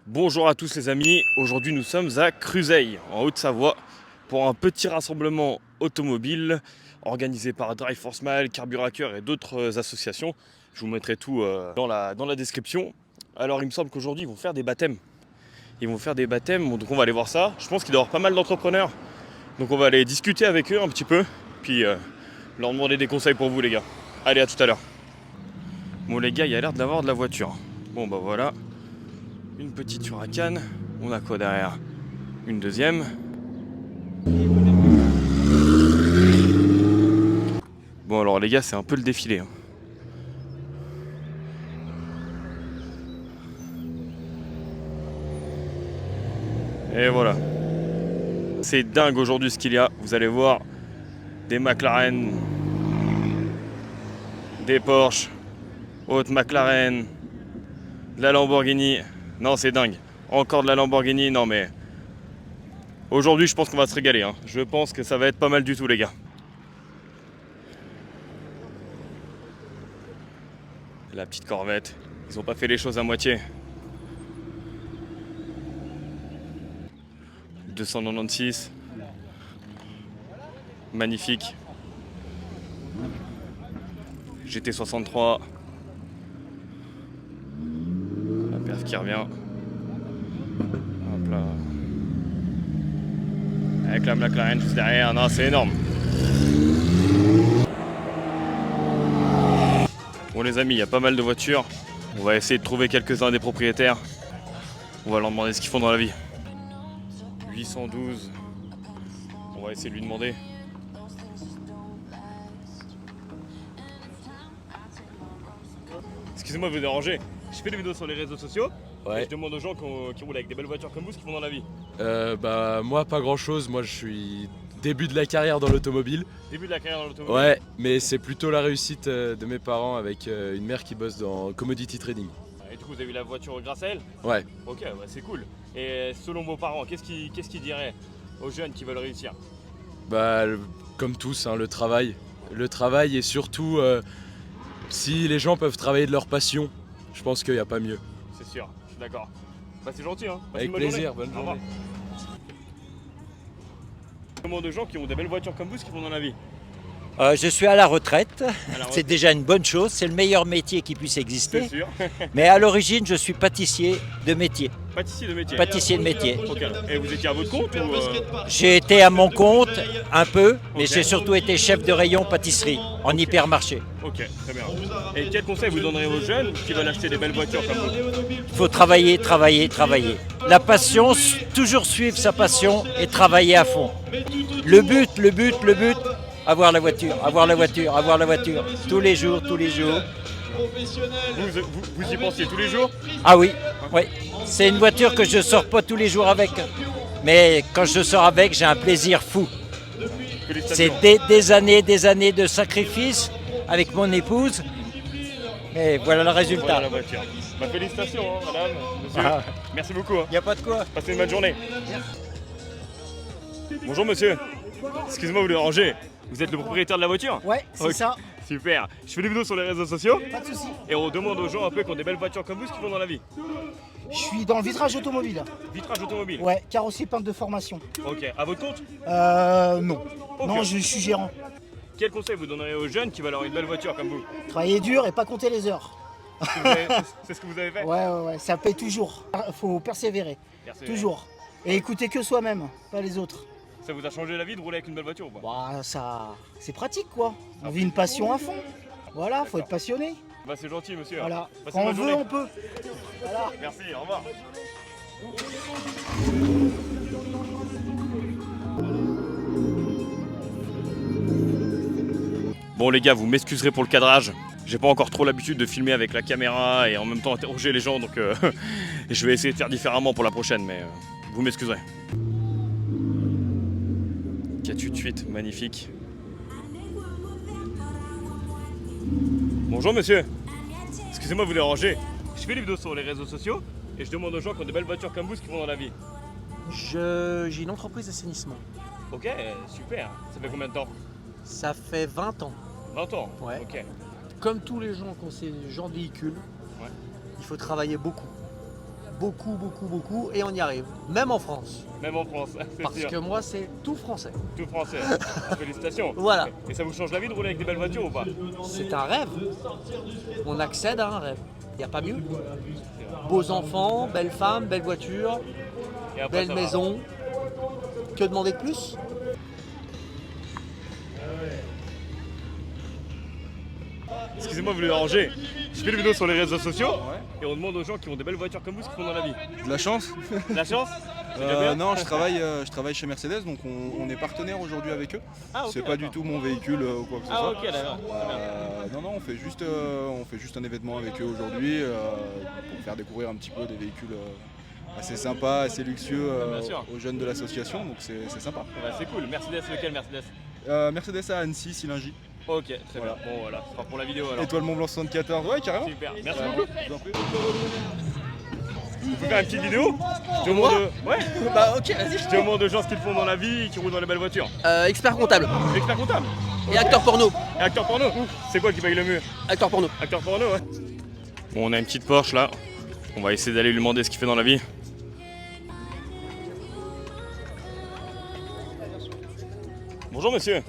Bonjour à tous les amis, aujourd'hui nous sommes à Cruseilles, en Haute-Savoie, pour un petit rassemblement automobile organisé par Drive for Smile, Carburacker et d'autres associations. Je vous mettrai tout dans la description. Alors il me semble qu'aujourd'hui ils vont faire des baptêmes. Ils vont faire des baptêmes, donc on va aller voir ça. Je pense qu'il doit y avoir pas mal d'entrepreneurs, donc on va aller discuter avec eux un petit peu, puis leur demander des conseils pour vous les gars. Allez, à tout à l'heure. Bon les gars, il y a l'air d'avoir de la voiture. Bon bah voilà. Une petite Huracan, on a quoi derrière? Une deuxième. Bon alors les gars, c'est un peu le défilé, hein. Et voilà. C'est dingue aujourd'hui ce qu'il y a. Vous allez voir des McLaren, des Porsche, haute McLaren, de la Lamborghini. Non, c'est dingue. Encore de la Lamborghini, non mais... Aujourd'hui, je pense qu'on va se régaler, hein. Je pense que ça va être pas mal du tout, les gars. La petite Corvette. Ils ont pas fait les choses à moitié. 296. Magnifique. GT63. La perf qui revient. Hop là. Avec la McLaren juste derrière. Non, c'est énorme. Bon les amis, il y a pas mal de voitures. On va essayer de trouver quelques-uns des propriétaires. On va leur demander ce qu'ils font dans la vie. 812. On va essayer de lui demander. Excusez-moi de vous déranger. Je fais des vidéos sur les réseaux sociaux. Ouais. Et je demande aux gens qui roulent avec des belles voitures comme vous ce qu'ils font dans la vie. Moi pas grand chose, moi je suis début de la carrière dans l'automobile. Début de la carrière dans l'automobile. Ouais, mais c'est plutôt la réussite de mes parents avec une mère qui bosse dans commodity trading. Et du coup, vous avez eu la voiture grâce à elle. Ouais. Ok, bah c'est cool. Et selon vos parents, qu'est-ce qu'ils diraient aux jeunes qui veulent réussir? Comme tous, hein, le travail. Le travail et surtout, si les gens peuvent travailler de leur passion, je pense qu'il n'y a pas mieux. C'est sûr, je suis d'accord. Bah c'est gentil, hein. Passez Avec une bonne plaisir, journée. bonne Au revoir. journée. Comment de gens qui ont des belles voitures comme vous ce qu'ils font dans la vie? Je suis à la retraite, À la c'est retraite. déjà une bonne chose, c'est le meilleur métier qui puisse C'est exister. sûr. Mais à l'origine, je suis pâtissier de métier. Pâtissier de métier. Pâtissier de métier. Ok. Et vous étiez à votre compte ou J'ai été à mon compte un peu, mais Ok. j'ai surtout été chef de rayon pâtisserie en hypermarché. Ok, très bien. Et quel conseil vous donnerez aux jeunes qui veulent acheter des belles voitures comme vous? Il faut travailler, travailler, travailler. La passion, toujours suivre sa passion et travailler à fond. Le but, avoir la voiture, avoir la voiture, avoir la voiture. Tous les jours, tous les jours. Vous y pensiez tous les jours? Ah oui, oui. C'est une voiture que je sors pas tous les jours avec. Mais quand je sors avec, j'ai un plaisir fou. C'est Félicitations. des années de sacrifice avec mon épouse. Et voilà le Voilà résultat. la voiture. Bah, félicitations, hein, madame, monsieur. Ah. Merci beaucoup, hein. Il n'y a pas de quoi. Passez une bonne journée. Bonjour monsieur. Excusez-moi de vous déranger. Vous êtes le propriétaire de la voiture? Ouais, c'est Ok. ça, Super. Je fais des vidéos sur les réseaux sociaux pas de soucis. et on demande aux gens un peu qui ont des belles voitures comme vous ce qu'ils font dans la vie. Je suis dans le vitrage automobile. Vitrage automobile. Ouais, carrosserie peinte de formation. Ok. À votre compte? Non. Ok. Non, je suis gérant. Quel conseil vous donnerez aux jeunes qui veulent avoir une belle voiture comme vous? Travailler dur et pas compter les heures. C'est ce que vous avez fait? Ouais, ça paye toujours. Faut persévérer, Merci. toujours. Et écouter que soi-même, pas les autres. Ça vous a changé la vie de rouler avec une belle voiture ou pas? Bah, ça, c'est pratique quoi. On vit une passion à fond. Voilà, faut être passionné. Bah c'est gentil monsieur. Voilà. Passez Quand une on bonne veut, journée. on peut. Voilà. Merci, au revoir. Bon les gars, vous m'excuserez pour le cadrage. J'ai pas encore trop l'habitude de filmer avec la caméra et en même temps interroger les gens, donc je vais essayer de faire différemment pour la prochaine, mais vous m'excuserez. 488, magnifique. Bonjour monsieur. Excusez-moi de vous déranger. Je fais des vidéos sur les réseaux sociaux et je demande aux gens qui ont des belles voitures comme vous ce qu'ils font dans la vie. J'ai une entreprise d'assainissement. Ok, super. Ça fait combien de temps? Ça fait 20 ans. 20 ans. Ouais. Ok. Comme tous les gens qui ont ces genres de véhicules, Ouais. il faut travailler beaucoup. beaucoup, beaucoup, beaucoup, et on y arrive. Même en France. Même en France, c'est Parce sûr. que moi, c'est tout français. Tout français. Félicitations. Voilà. Et ça vous change la vie de rouler avec des belles voitures ou pas? C'est un rêve. On accède à un rêve. Il n'y a pas mieux. Beaux enfants, belles femmes, belles voitures, Et après, belle ça va. maison. Que demander de plus? Excusez-moi de vous déranger. Je fais des vidéos sur les réseaux sociaux et on demande aux gens qui ont des belles voitures comme vous ce qu'ils font dans la vie. De la chance. La chance? C'est déjà bien. Non, je travaille chez Mercedes, donc on est partenaire aujourd'hui avec eux. Ah, ok, C'est pas du d'accord. tout mon véhicule ou quoi que ce Ah soit. ok d'accord. Non, on fait juste un événement avec eux aujourd'hui pour faire découvrir un petit peu des véhicules assez sympas, assez luxueux Bien sûr. aux jeunes de l'association, donc c'est sympa. Ouais, c'est cool. Mercedes, lequel Mercedes? Mercedes à Annecy, Silingy. Ok, très Voilà. bien. Bon voilà, ce sera pour la vidéo alors. Étoile Mont Blanc 74, ouais, carrément. Super, merci Ouais, beaucoup. je vous en prie. On peut faire une petite vidéo? Je demande, ouais, Bah ok, vas-y. je demande aux gens ce qu'ils font dans la vie et qui roulent dans les belles voitures. Expert comptable Expert comptable et acteur porno. et acteur porno. C'est quoi qui paye le mieux? Acteur porno. Acteur porno, ouais. Bon, on a une petite Porsche là. On va essayer d'aller lui demander ce qu'il fait dans la vie. Bonjour monsieur.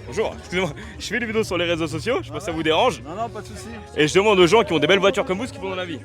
Bonjour, excusez-moi. Je fais des vidéos sur les réseaux sociaux, je sais pas si ça vous dérange. Non, pas de souci. Et je demande aux gens qui ont des belles voitures comme vous ce qu'ils font dans la vie.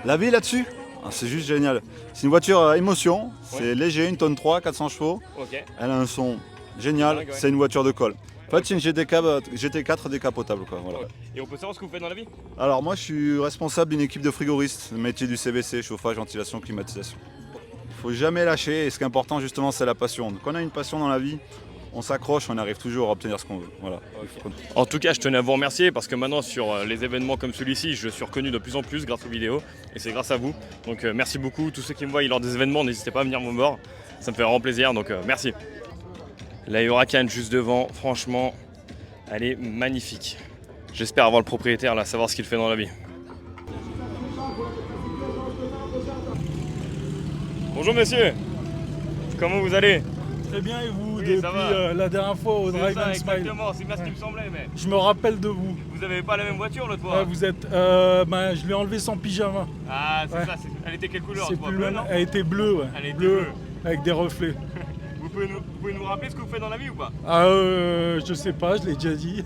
La vie là-dessus, c'est juste génial. C'est une voiture émotion, c'est léger, 1 tonne 3, 400 chevaux. Ok. Elle a un son génial, Dingue, ouais. c'est une voiture de colle. En fait, c'est une GT4 décapotable. Quoi, voilà. Et on peut savoir ce que vous faites dans la vie? Alors, moi, je suis responsable d'une équipe de frigoristes, le métier du CVC, chauffage, ventilation, climatisation. Il faut jamais lâcher, et ce qui est important, justement, c'est la passion. Quand on a une passion dans la vie, on s'accroche, on arrive toujours à obtenir ce qu'on veut. Voilà. En tout cas, je tenais à vous remercier parce que maintenant, sur les événements comme celui-ci, je suis reconnu de plus en plus grâce aux vidéos et c'est grâce à vous. Donc, merci beaucoup. Tous ceux qui me voient lors des événements, n'hésitez pas à venir me voir. Ça me fait vraiment plaisir. Donc, merci. La Huracan juste devant, franchement, elle est magnifique. J'espère avoir le propriétaire là, savoir ce qu'il fait dans la vie. Bonjour monsieur, comment vous allez? Très bien, et vous, Oui, depuis ça va. la dernière fois au C'est Drive ça, and Smile. exactement, c'est bien ce qui me semblait, mais Je me rappelle de vous. vous avez pas la même voiture l'autre Ouais, fois. vous êtes, je l'ai enlevé sans pyjama. Ah, c'est Ouais. ça, elle était quelle couleur C'est toi, plus bleu, le non? Elle était bleue, ouais. Elle était bleue, bleue. avec des reflets. Vous pouvez nous rappeler ce que vous faites dans la vie ou pas? Ah, je sais pas, je l'ai déjà dit.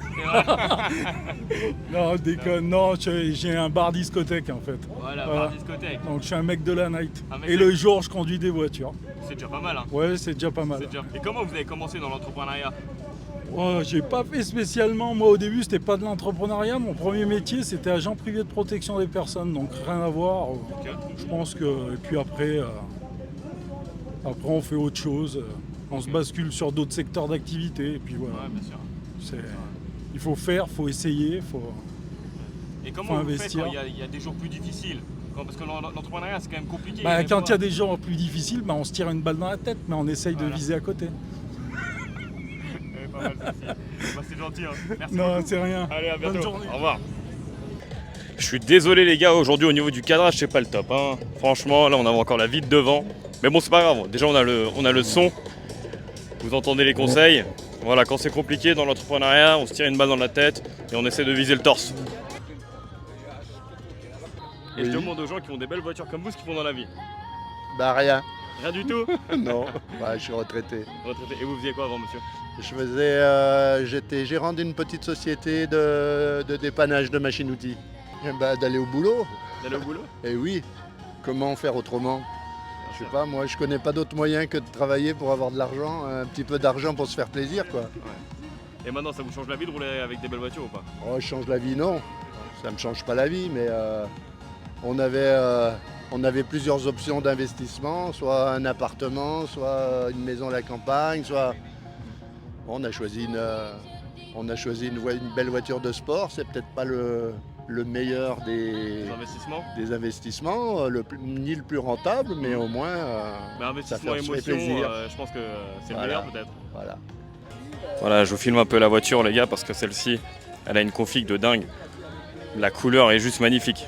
Non, déconne. Non, j'ai un bar discothèque en fait. Voilà, Voilà. bar discothèque. Donc je suis un mec de la night. Un mec Et de- le jour, je conduis des voitures. C'est déjà pas mal, hein. Ouais, c'est déjà pas mal. C'est déjà- Et comment vous avez commencé dans l'entrepreneuriat? Oh, j'ai pas fait spécialement. Moi, au début, c'était pas de l'entrepreneuriat. Mon premier métier, c'était agent privé de protection des personnes. Donc rien à voir. Ok. Je pense que. Et puis après, on fait autre chose. On se bascule sur d'autres secteurs d'activité. Et puis voilà. Ouais, bien sûr. Il faut faire, faut essayer, faut. Et comment Faut vous faites investir. quand il y a des jours plus difficiles? Parce que l'entrepreneuriat c'est quand même compliqué. Bah, des quand fois. il y a des jours plus difficiles, bah, on se tire une balle dans la tête, mais on essaye Voilà. de viser à côté. Ouais, pas mal, celle-ci. Bah, c'est gentil, hein. Merci Non, beaucoup. c'est rien. Allez, à Bonne bientôt. journée. Au revoir. Je suis désolé les gars, aujourd'hui au niveau du cadrage c'est pas le top. Hein. Franchement, là on avait encore la vitre devant. Mais bon, c'est pas grave. Déjà on a le son. Vous entendez les conseils. Voilà, quand c'est compliqué dans l'entrepreneuriat, on se tire une balle dans la tête et on essaie de viser le torse. Et je demande aux gens qui ont des belles voitures comme vous ce qu'ils font dans la vie. Bah rien, Rien du tout. non, bah, je suis retraité. Retraité. Et vous faisiez quoi avant, monsieur? J'étais gérant d'une petite société de dépannage de machines-outils. Eh bah, d'aller au boulot, D'aller au boulot? et oui, comment faire autrement? Je sais pas, moi je connais pas d'autre moyen que de travailler pour avoir de l'argent, un petit peu d'argent pour se faire plaisir quoi. Et maintenant, ça vous change la vie de rouler avec des belles voitures ou pas? Oh, je change la vie, non, ça me change pas la vie, mais on avait plusieurs options d'investissement, soit un appartement, soit une maison à la campagne, soit... Bon, on a choisi une belle voiture de sport, c'est peut-être pas le meilleur Des investissements? des investissements, ni le plus rentable, mais au moins, Mais investissement ça fait émotion, plaisir. je pense que c'est Voilà. le meilleur peut-être. voilà. Voilà, je vous filme un peu la voiture les gars parce que celle-ci, elle a une config de dingue. La couleur est juste magnifique.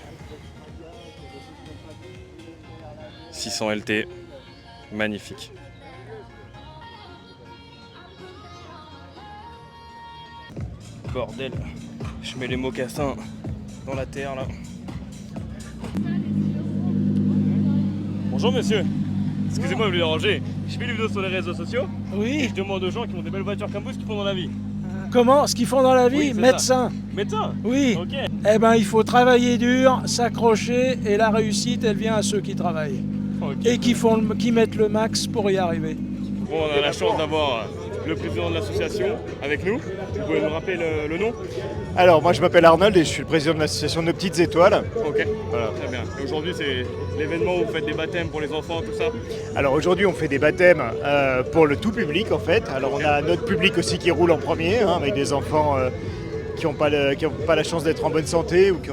600 LT, magnifique. Bordel, je mets les mocassins dans la terre là. Bonjour monsieur. Excusez-moi de vous déranger. Je fais des vidéos sur les réseaux sociaux et Oui. je demande aux gens qui ont des belles voitures comme vous ce qu'ils font dans la vie. Comment? Ce qu'ils font dans la vie? Oui, c'est Médecin. Médecin. Oui. Ok. Eh ben, il faut travailler dur, s'accrocher, et la réussite, elle vient à ceux qui travaillent. Ok. Et qui mettent le max pour y arriver. Bon, on a la chance d'avoir le président de l'association avec nous. Vous pouvez nous rappeler le nom? Alors, moi je m'appelle Arnold et je suis le président de l'association Nos Petites Étoiles. Ok, Voilà. très bien. Et aujourd'hui, c'est l'événement où vous faites des baptêmes pour les enfants, tout ça? Alors aujourd'hui, on fait des baptèmes pour le tout public en fait. Alors on a notre public aussi qui roule en premier, hein, avec des enfants qui n'ont pas la chance d'être en bonne santé ou qui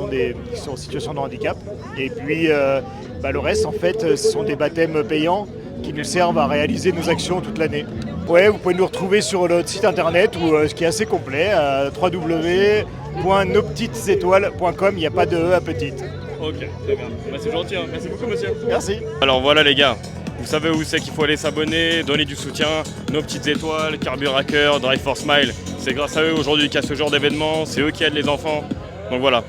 sont en situation de handicap. Et puis le reste, en fait, ce sont des baptêmes payants qui nous servent à réaliser nos actions toute l'année. Ouais, vous pouvez nous retrouver sur notre site internet ce qui est assez complet, www.nospetitétoiles.com, il n'y a pas de E à petite. Ok, très bien. Bah, c'est gentil, hein. Merci beaucoup monsieur. Merci. Alors voilà les gars, vous savez où c'est qu'il faut aller s'abonner, donner du soutien, Nos Petites Étoiles, Carburacker, Drive for Smile. C'est grâce à eux aujourd'hui qu'il y a ce genre d'événement, c'est eux qui aident les enfants. Donc voilà,